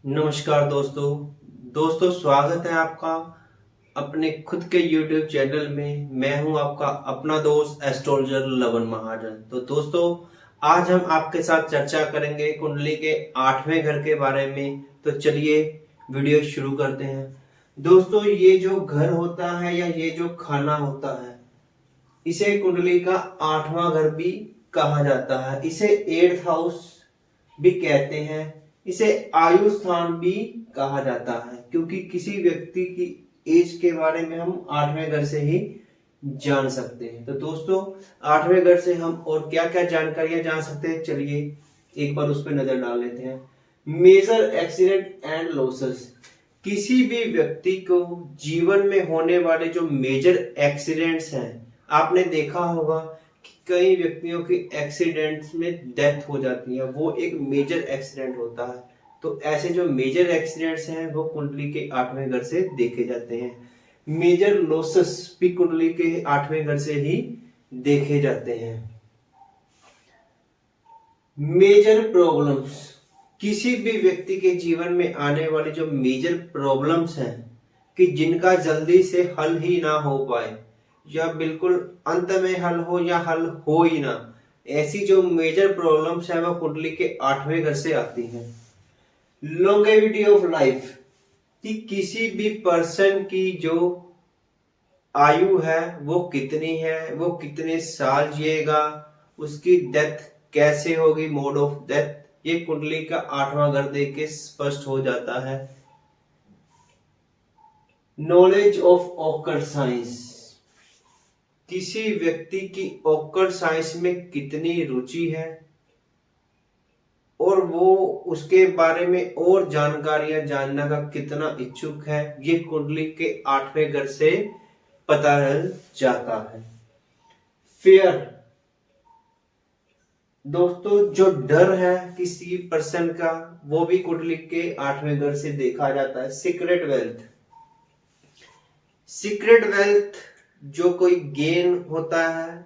नमस्कार दोस्तों स्वागत है आपका अपने खुद के YouTube चैनल में। मैं हूं आपका अपना दोस्त एस्ट्रोलॉजर लवन महाजन। तो दोस्तों, आज हम आपके साथ चर्चा करेंगे कुंडली के 8वें घर के बारे में। तो चलिए वीडियो शुरू करते हैं। दोस्तों, ये जो घर होता है या ये जो खाना होता है, इसे कुंडली का 8वां घर भी कहा जाता है। इसे 8th हाउस भी कहते हैं। इसे आयु स्थान भी कहा जाता है, क्योंकि किसी व्यक्ति की एज के बारे में हम 8वें घर से ही जान सकते हैं। तो दोस्तों, 8वें घर से हम और क्या क्या जानकारियां जान सकते हैं, चलिए एक बार उस पर नजर डाल लेते हैं। Major accident and losses. किसी भी व्यक्ति को जीवन में होने वाले जो मेजर एक्सीडेंट्स हैं, आपने देखा होगा कि कई व्यक्तियों की एक्सीडेंट्स में डेथ हो जाती है, वो एक मेजर एक्सीडेंट होता है। तो ऐसे जो मेजर एक्सीडेंट्स हैं वो कुंडली के 8वें घर से देखे जाते हैं। मेजर लॉसेस भी कुंडली के 8वें घर से ही देखे जाते हैं। Major problems. किसी भी व्यक्ति के जीवन में आने वाली जो मेजर प्रॉब्लम्स हैं कि जिनका जल्दी से हल ही ना हो पाए, या बिल्कुल अंत में हल हो या हल हो ही ना, ऐसी जो मेजर प्रॉब्लम्स है वो कुंडली के 8वें घर से आती हैं। लॉन्गेविटी ऑफ लाइफ, कि किसी भी पर्सन की जो आयु है वो कितनी है, वो कितने साल जिएगा, उसकी डेथ कैसे होगी, मोड ऑफ डेथ, ये कुंडली का 8वां घर देख के स्पष्ट हो जाता है। नॉलेज ऑफ ऑकल्ट साइंस, किसी व्यक्ति की ऑकल्ट साइंस में कितनी रुचि है और वो उसके बारे में और जानकारियां जानने का कितना इच्छुक है, ये कुंडली के 8वें घर से पता चल जाता है। फियर, दोस्तों जो डर है किसी पर्सन का, वो भी कुंडली के 8वें घर से देखा जाता है। सीक्रेट वेल्थ, सीक्रेट वेल्थ जो कोई गेन होता है,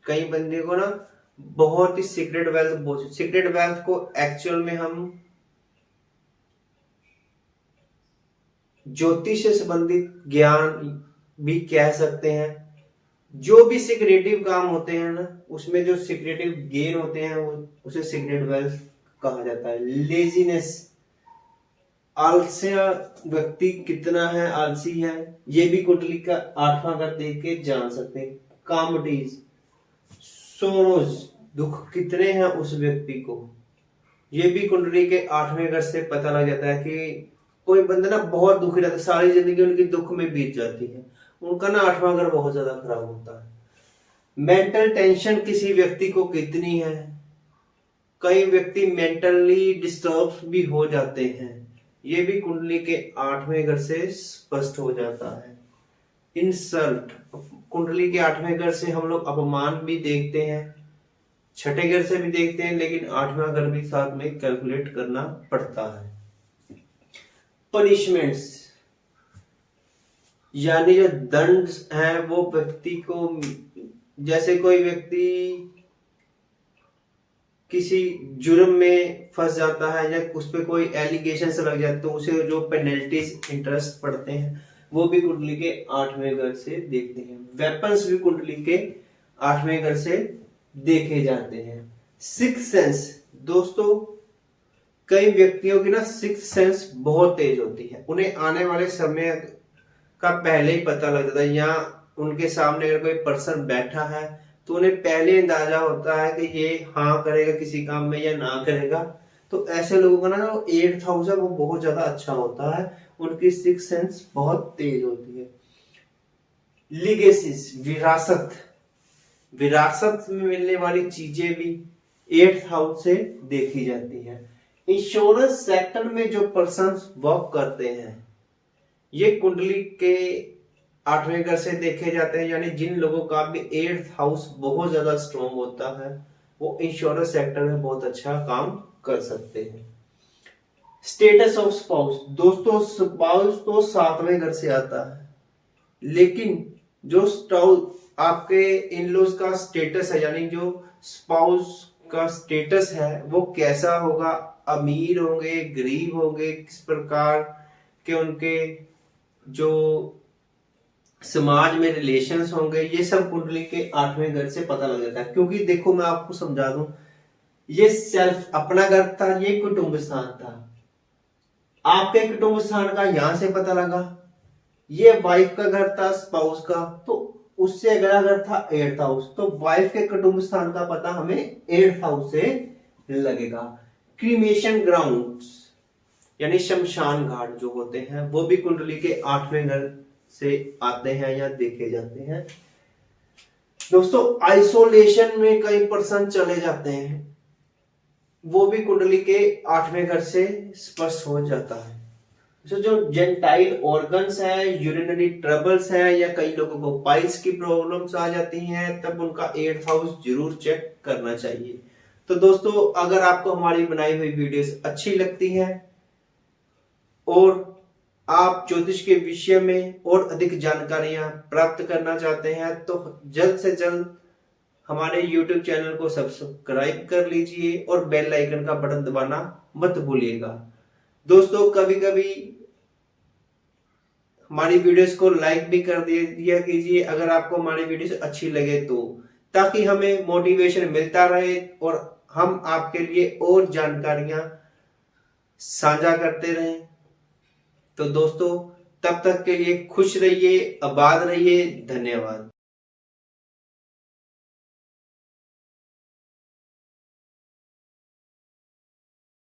कई बंदे को ना बहुत ही सीक्रेट वेल्थ को एक्चुअल में हम ज्योतिष से संबंधित ज्ञान भी कह सकते हैं। जो भी सीक्रेटिव काम होते हैं ना, उसमें जो सीक्रेटिव गेन होते हैं वो उसे सीक्रेट वेल्थ कहा जाता है। लेजीनेस, आलस्य व्यक्ति कितना है, आलसी है, ये भी कुंडली का 8वां घर देख के जान सकते हैं। कॉमेडीज, सोरोज, दुख कितने हैं उस व्यक्ति को, ये भी कुंडली के 8वें घर से पता लग जाता है। कि कोई बंदा ना बहुत दुखी रहता है, सारी जिंदगी उनकी दुख में बीत जाती है, उनका ना 8वां घर बहुत ज्यादा खराब होता है। मेंटल टेंशन किसी व्यक्ति को कितनी है, कई व्यक्ति मेंटली डिस्टर्ब भी हो जाते हैं, ये भी कुंडली के 8वें घर से स्पष्ट हो जाता है। इंसल्ट, कुंडली के 8वें घर से हम लोग अपमान भी देखते हैं, छठे घर से भी देखते हैं, लेकिन 8वां घर भी साथ में कैलकुलेट करना पड़ता है। पनिशमेंट्स, यानी जो दंड है वो व्यक्ति को, जैसे कोई व्यक्ति किसी जुर्म में फंस जाता है या उस पर कोई एलिगेशन लग जाते तो उसे जो पेनल्टीज इंटरेस्ट पड़ते हैं वो भी कुंडली के 8वें घर से देखते हैं। वेपन्स भी कुंडली के 8वें घर से देखे जाते हैं। सिक्स सेंस, दोस्तों कई व्यक्तियों की ना सिक्स सेंस बहुत तेज होती है, उन्हें आने वाले समय का पहले ही पता लग जाता है, या उनके सामने अगर कोई पर्सन बैठा है तो उन्हें पहले अंदाजा होता है कि ये हाँ करेगा किसी काम में या ना करेगा। तो ऐसे लोगों का ना जो 8th हाउस है वो बहुत ज्यादा अच्छा होता है, उनकी सिक्स सेंस बहुत तेज होती है। लीगेसीज, विरासत, विरासत में मिलने वाली चीजें भी 8th हाउस से देखी जाती है। इंश्योरेंस सेक्टर में जो पर्सन वर्क करते हैं, ये कुंडली के 8वें घर से देखे जाते हैं, यानी जिन लोगों का भी 8th हाउस बहुत ज्यादा स्ट्रॉन्ग होता है वो इंश्योरेंस सेक्टर में बहुत अच्छा काम कर सकते हैं। स्टेटस ऑफ स्पाउस, दोस्तों स्पाउस तो 7वें घर से आता है, लेकिन जो आपके इन लॉज का स्टेटस है, यानी जो स्पाउस का स्टेटस है वो कैसा होगा, अमीर होंगे, गरीब होंगे, किस प्रकार के उनके जो समाज में रिलेशंस होंगे, ये सब कुंडली के 8वें घर से पता लग जाता है। क्योंकि देखो मैं आपको समझा दूं, ये सेल्फ अपना घर था, ये कुटुंब स्थान था। आपके कुटुंब स्थान का यहां से पता लगा, ये वाइफ का घर था, स्पाउस का, तो उससे अगला घर था 8th हाउस, तो वाइफ के कुटुंब स्थान का पता हमें 8th हाउस से लगेगा। क्रीमेशन ग्राउंड्स यानी शमशान घाट जो होते हैं वो भी कुंडली के 8वें घर से आते हैं या देखे जाते हैं। दोस्तों आइसोलेशन में कई पर्सन चले जाते हैं, वो भी कुंडली के 8वें घर से स्पष्ट हो जाता है। जो जेंटाइल ऑर्गन्स है, यूरिनरी ट्रबल्स है, या कई लोगों को पाइल्स की प्रॉब्लम्स आ जाती हैं, तब उनका 8th हाउस जरूर चेक करना चाहिए। तो दोस्तों अगर आपको हमारी बनाई हुई वीडियोस अच्छी लगती है और आप ज्योतिष के विषय में और अधिक जानकारियां प्राप्त करना चाहते हैं तो जल्द से जल्द हमारे YouTube चैनल को सब्सक्राइब कर लीजिए और बेल आइकन का बटन दबाना मत भूलिएगा। दोस्तों कभी कभी हमारी वीडियोस को लाइक भी कर दिया कीजिए अगर आपको हमारी वीडियोस अच्छी लगे तो, ताकि हमें मोटिवेशन मिलता रहे और हम आपके लिए और जानकारियां साझा करते रहें। तो दोस्तों तब तक के लिए खुश रहिए, आबाद रहिए, धन्यवाद।